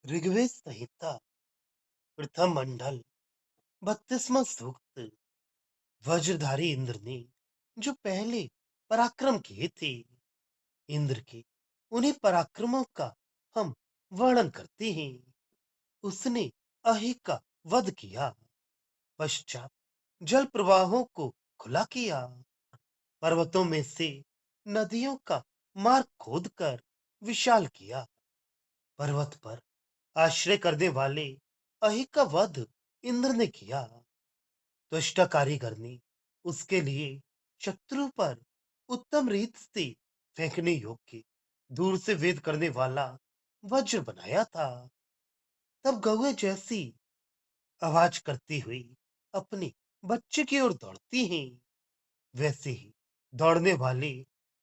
ऋग्वेद संहिता प्रथम मंडल 32वां सूक्त। वज्रधारी इंद्र ने जो पहले पराक्रम किए थे, इंद्र के उन्हीं पराक्रमों का हम वर्णन करते हैं। उसने अहि का वध किया, पश्चात जल प्रवाहों को खुला किया, पर्वतों में से नदियों का मार्ग खोदकर विशाल किया। पर्वत पर आश्रय करने वाले अहि का वध इंद्र ने किया। त्वष्टा कारीगर ने उसके लिए शत्रु पर उत्तम रीत से फेंकने योग्य दूर से वेद करने वाला वज्र बनाया था। तब कौवे जैसी आवाज करती हुई अपने बच्चे की ओर दौड़ती हैं, वैसे ही दौड़ने वाले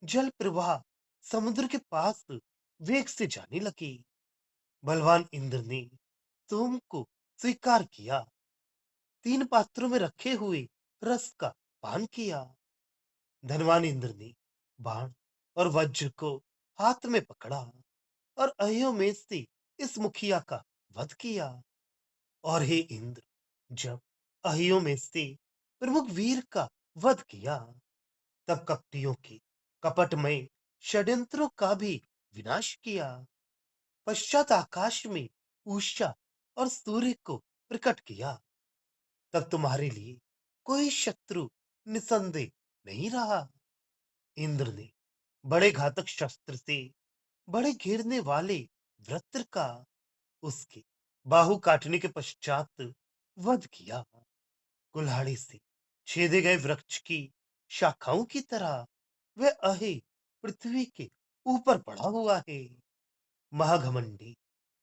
जल प्रवाह समुद्र के पास वेग से जाने लगे। बलवान इंद्र ने सोम को स्वीकार किया, 3 पात्रों में रखे हुए रस का पान किया। धनवान इंद्र ने बाण और वज्र को हाथ में पकड़ा और अहियों में से इस मुखिया का वध किया। और हे इंद्र, जब अहियों में से प्रमुख वीर का वध किया, तब कपटियों के कपटमय षड्यंत्रों का भी विनाश किया। पश्चात आकाश में उषा और सूर्य को प्रकट किया। तब तुम्हारे लिए कोई शत्रु निसंदेह नहीं रहा। इंद्र ने बड़े घातक शस्त्र से बड़े घेरने वाले वृत्र का उसके बाहु काटने के पश्चात वध किया। कुल्हाड़ी से छेदे गए वृक्ष की शाखाओं की तरह वह अहे पृथ्वी के ऊपर पड़ा हुआ है। महाघमंडी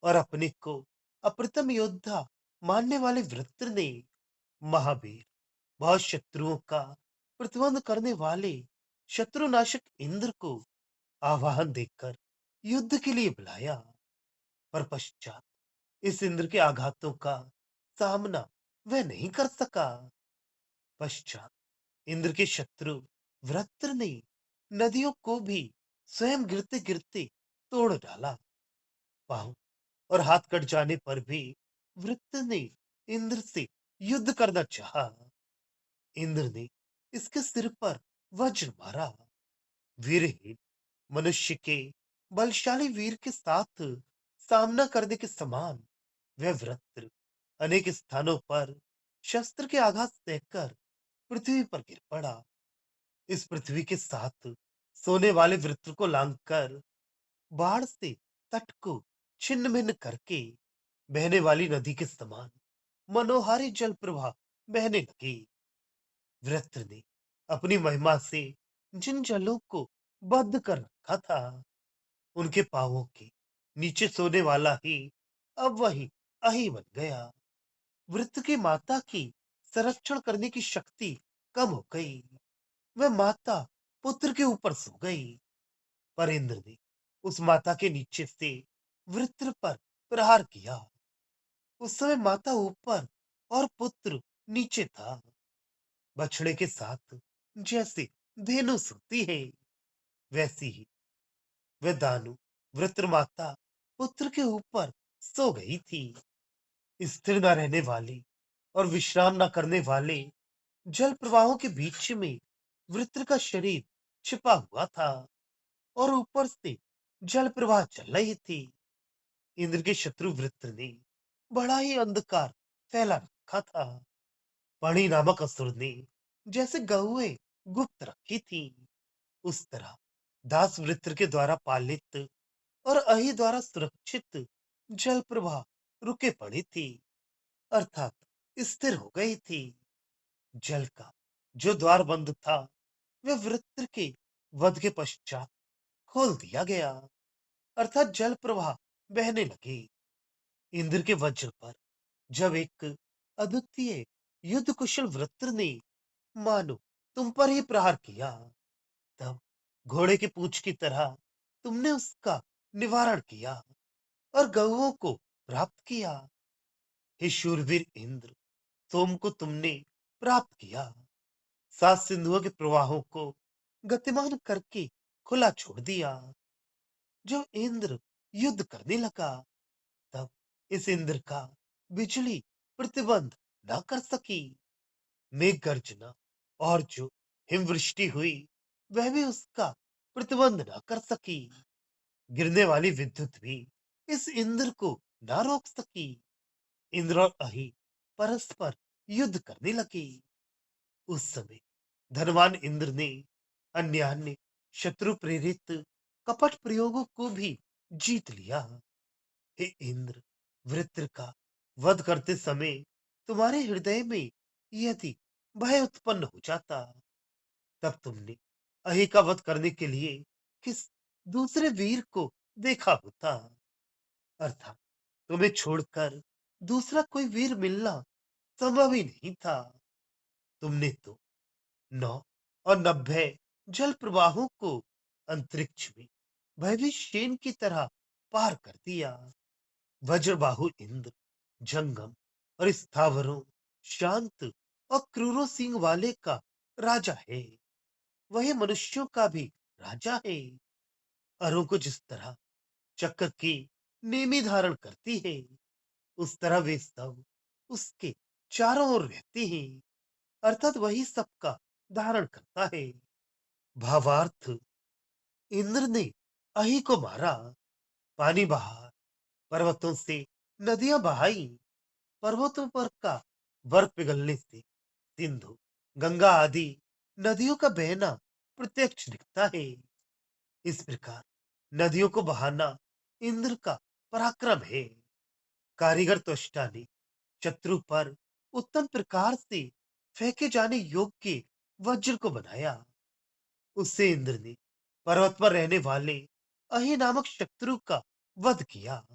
और अपने को अप्रतिम योद्धा मानने वाले वृत्र ने महावीर, बहुत शत्रुओं का प्रतिबंध करने वाले शत्रुनाशक इंद्र को आवाहन देकर युद्ध के लिए बुलाया। पर पश्चात इस इंद्र के आघातों का सामना वह नहीं कर सका। पश्चात इंद्र के शत्रु वृत्र ने नदियों को भी स्वयं गिरते गिरते तोड़ डाला। पांव और हाथ कट जाने पर भी वृत्र ने इंद्र से युद्ध करना चाहा। इंद्र ने इसके सिर पर वज्र मारा। वीरहीन मनुष्य के बलशाली वीर के साथ सामना करने के समान वह वृत्र अनेक स्थानों पर शस्त्र के आघात सहकर पृथ्वी पर गिर पड़ा। इस पृथ्वी के साथ सोने वाले वृत्र को लांघकर बाढ़ से तट को छिन्न भिन्न करके बहने वाली नदी के समान मनोहारी जल प्रवाह बहने लगी। वृत्र ने अपनी महिमा से जिन जलों को बद्ध कर रखा था, उनके पांवों के नीचे सोने वाला ही अब वही अही बन गया। वृत्र की माता की संरक्षण करने की शक्ति कम हो गई। वह माता पुत्र के ऊपर सो गई। पर इंद्र ने उस माता के नीचे से वृत्र पर प्रहार किया। उस समय माता ऊपर और पुत्र नीचे था। बछड़े के साथ जैसे धेनु सोती है, वैसी ही वह दानु वृत्र माता पुत्र के ऊपर सो गई थी। स्थिर न रहने वाले और विश्राम न करने वाले जल प्रवाहों के बीच में वृत्र का शरीर छिपा हुआ था और ऊपर से जल प्रवाह चल रही थी। इंद्र के शत्रु वृत्र ने बड़ा ही अंधकार फैला रखा था। पाणी नामक असुर ने जैसे गहुए गुप्त रखी थी, उस तरह दास वृत्र के द्वारा पालित और अहि द्वारा सुरक्षित जल प्रवाह रुके पड़ी थी, अर्थात स्थिर हो गई थी। जल का जो द्वार बंद था, वह वृत्र के वध के पश्चात खोल दिया गया, अर्थात जल प्रवाह बहने लगे। इंद्र के वज्र पर जब एक अद्वितीय युद्ध कुशल वृत्र ने मानो तुम पर ही प्रहार किया, तब घोड़े की पूंछ की तरह तुमने उसका निवारण किया और गौओं को प्राप्त किया। हे शूरवीर इंद्र, सोम को तुमने प्राप्त किया, 7 सिंधुओं के प्रवाहों को गतिमान करके खुला छोड़ दिया। जब इंद्र युद्ध करने लगा, तब इस इंद्र का बिजली प्रतिबंध न कर सकी। मेघ गर्जना और जो हिमवृष्टि हुई वह भी उसका प्रतिबंध न कर सकी। गिरने वाली विद्युत भी इस इंद्र को न रोक सकी। इंद्र और अहि परस्पर युद्ध करने लगे। उस समय धनवान इंद्र ने अन्य शत्रु प्रेरित कपट प्रयोगों को भी जीत लिया। हे इंद्र, वृत्र का वध करते समय तुम्हारे हृदय में यदि भय उत्पन्न हो जाता, तब तुमने अहि का वध करने के लिए किस दूसरे वीर को देखा होता। अर्थात तुम्हें छोड़कर दूसरा कोई वीर मिलना संभव ही नहीं था। तुमने तो 9 और 90 जल प्रवाहों को अंतरिक्ष में भयभीत शेन की तरह पार कर दिया। वज्रबाहु इंद्र जंगम और स्थावरों, शांत और क्रूरों सिंह वाले का राजा है। वही मनुष्यों का भी राजा है। अरों को जिस तरह चक्र की नेमी धारण करती है, उस तरह वे सब उसके चारों ओर रहते हैं। अर्थात वही सबका धारण करता है। भावार्थ, इंद्र ने अहि को मारा, पानी बहा, पर्वतों से नदियां बहाई। पर्वतों पर का बर्फ पिघलने से सिंधु, गंगा आदि नदियों का बहना प्रत्यक्ष दिखता है। इस प्रकार नदियों को बहाना इंद्र का पराक्रम है। कारीगर त्वष्टा ने शत्रु पर उत्तम प्रकार से फेंके जाने योग्य वज्र को बनाया। उससे इंद्र ने पर्वत पर रहने वाले अहि नामक शत्रु का वध किया।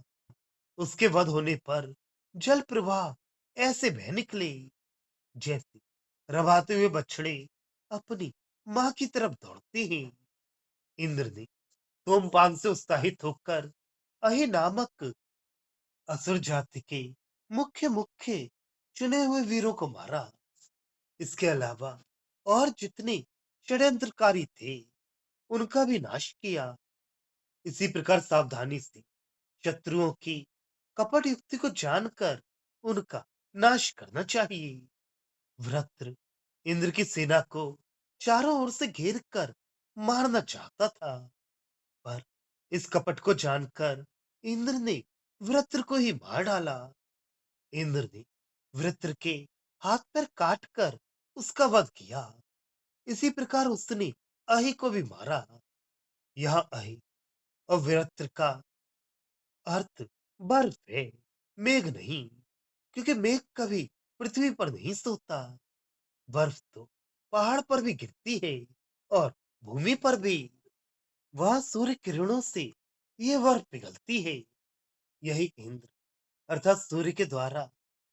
उसके वध होने पर जल प्रवाह ऐसे बह निकले जैसे रवाते हुए बछड़े अपनी मां की तरफ दौड़ते हैं। इंद्र ने सोमपान से उत्साहित होकर अहि नामक असुर जाति के मुख्य मुख्य चुने हुए वीरों को मारा। इसके अलावा और जितने षड्यंत्रकारी थे उनका भी नाश किया। इसी प्रकार सावधानी से शत्रुओं की कपट युक्ति को जानकर उनका नाश करना चाहिए। वृत्र इंद्र की सेना को चारों ओर से घेर कर मारना चाहता था, पर इस कपट को जानकर इंद्र ने वृत्र को ही मार डाला। इंद्र ने वृत्र के हाथ पैर काट कर उसका वध किया। इसी प्रकार उसने अहि को भी मारा। यह अहि और वृत्र का अर्थ बर्फ है, मेघ नहीं, क्योंकि मेघ कभी पृथ्वी पर नहीं सोता। बर्फ तो पहाड़ पर भी गिरती है और भूमि पर भी। वह सूर्य किरणों से ये बर्फ पिघलती है। यही इंद्र अर्थात सूर्य के द्वारा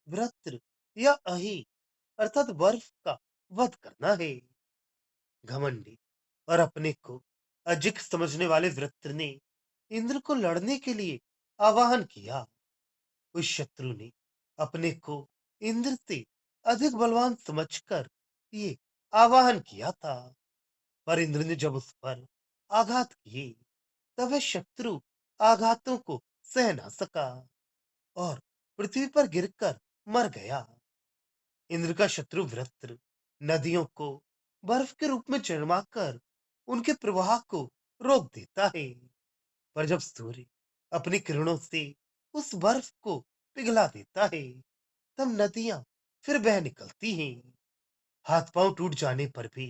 वृत्र या अहि अर्थात बर्फ का वध करना है। घमंडी और अपने को अजिक समझने वाले वृत्र ने इंद्र को लड़ने के लिए आवाहन किया। उस शत्रु ने अपने को इंद्र से अधिक बलवान समझकर ये आवाहन किया था। पर इंद्र ने जब उस पर आघात किए, तब वह शत्रु आघातों को सह ना सका और पृथ्वी पर गिरकर मर गया। इंद्र का शत्रु वृत्र नदियों को बर्फ के रूप में चरमाकर उनके प्रवाह को रोक देता है। पर जब सूर्य अपनी किरणों से उस बर्फ को पिघला देता है, तब नदियां फिर बह निकलती हैं। हाथ पांव टूट जाने पर भी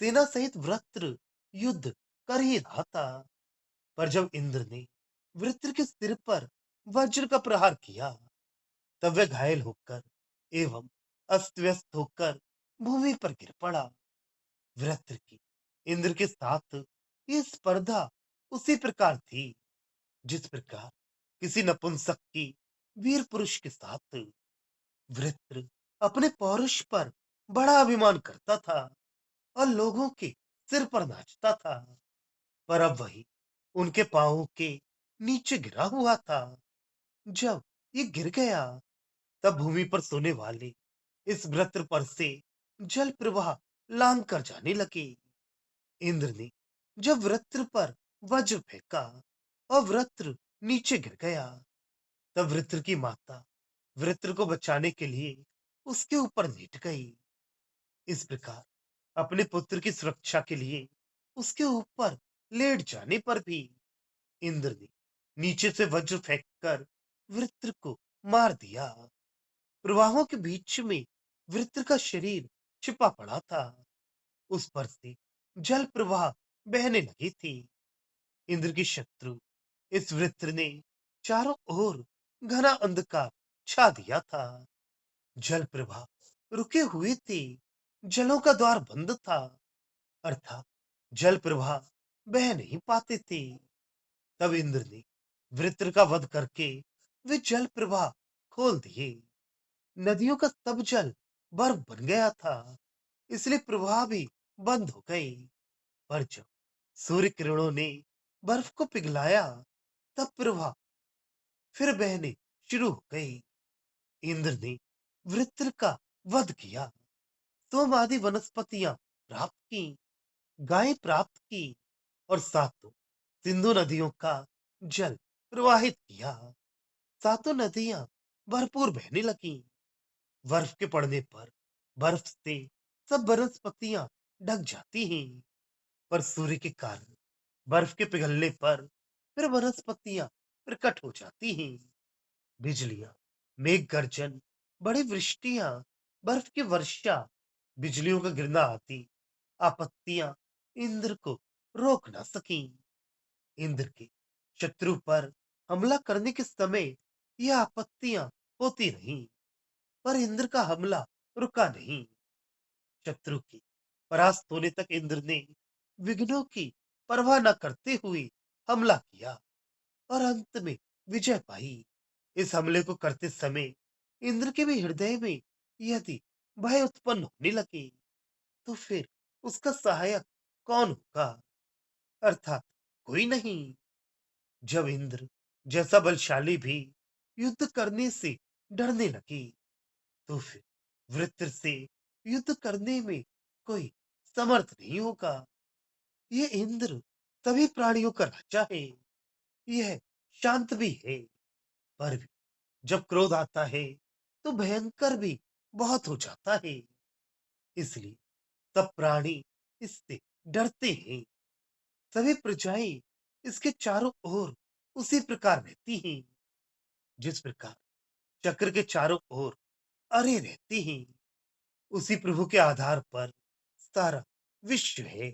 सेना सहित वृत्र युद्ध कर ही रहा था। पर जब इंद्र ने वृत्र के सिर पर वज्र का प्रहार किया, तब वह घायल होकर एवं अस्त व्यस्त होकर भूमि पर गिर पड़ा। वृत्र की इंद्र के साथ ये स्पर्धा उसी प्रकार थी जिस प्रकार किसी नपुंसक की वीर पुरुष के साथ। वृत्र अपने पौरुष पर बड़ा अभिमान करता था और लोगों के सिर पर नाचता था। पर अब वही उनके पांवों के नीचे गिरा हुआ था। जब ये गिर गया, तब भूमि पर सोने वाले इस वृत्र पर से जल प्रवाह लांग कर जाने लगे। इंद्र ने जब वृत्र पर वज्र फेंका और वृत्र नीचे गिर गया, तब वृत्र की माता वृत्र को बचाने के लिए उसके ऊपर लेट गई। इस प्रकार अपने पुत्र की सुरक्षा के लिए उसके ऊपर लेट जाने पर भी इंद्र ने नीचे से वज्र फेंककर वृत्र को मार दिया। प्रवाहों के बीच में वृत्र का शरीर छिपा पड़ा था। उस पर से जल प्रवाह बहने लगी थी। इंद्र की शत्रु इस वृत्र ने चारों ओर घना अंधकार छा दिया था। जल प्रवाह रुके हुए थे। जलों का द्वार बंद था, अर्थात जल प्रवाह बह नहीं पाते थे। तब इंद्र ने वृत्र का वध करके वे जल प्रवाह खोल दिए। नदियों का सब जल बर्फ बन गया था, इसलिए प्रवाह भी बंद हो गई। पर जब सूर्य किरणों ने बर्फ को पिघलाया, तब प्रवाह फिर बहने शुरू हो गई। इंद्र ने वृत्र का वध किया, सोम आदि वनस्पतियां प्राप्त की, गायें प्राप्त की और सातों सिंधु नदियों का जल प्रवाहित किया। सातों नदियां भरपूर बहने लगी। बर्फ के पड़ने पर बर्फ से सब वनस्पतियां ढक जाती हैं, पर सूर्य के कारण बर्फ के पिघलने पर फिर वनस्पतियां प्रकट हो जाती हैं। बिजलियां, मेघ गर्जन, बड़ी वृष्टियां, बर्फ की वर्षा, बिजलियों का गिरना आदि आपत्तियां इंद्र को रोक न सकी। इंद्र के शत्रु पर हमला करने के समय यह आपत्तियां होती रहीं, पर इंद्र का हमला रुका नहीं। शत्रु के परास्त होने तक इंद्र ने विघ्नों की परवाह न करते हुए हमला किया और अंत में विजय पाई। इस हमले को करते समय इंद्र के भी हृदय में यदि भय उत्पन्न होने लगे, तो फिर उसका सहायक कौन होगा? अर्थात कोई नहीं। जब इंद्र जैसा बलशाली भी युद्ध करने से डरने लगे, तो फिर वृत्र से युद्ध करने में कोई समर्थ नहीं होगा। ये इंद्र सभी प्राणियों का राजा है। यह शांत भी है, पर भी जब क्रोध आता है तो भयंकर भी बहुत हो जाता है। इसलिए सब प्राणी इससे डरते हैं। सभी प्रजाएं इसके चारों ओर उसी प्रकार रहती हैं, जिस प्रकार चक्र के चारों ओर अरे रहती हैं। उसी प्रभु के आधार पर सारा विश्व है।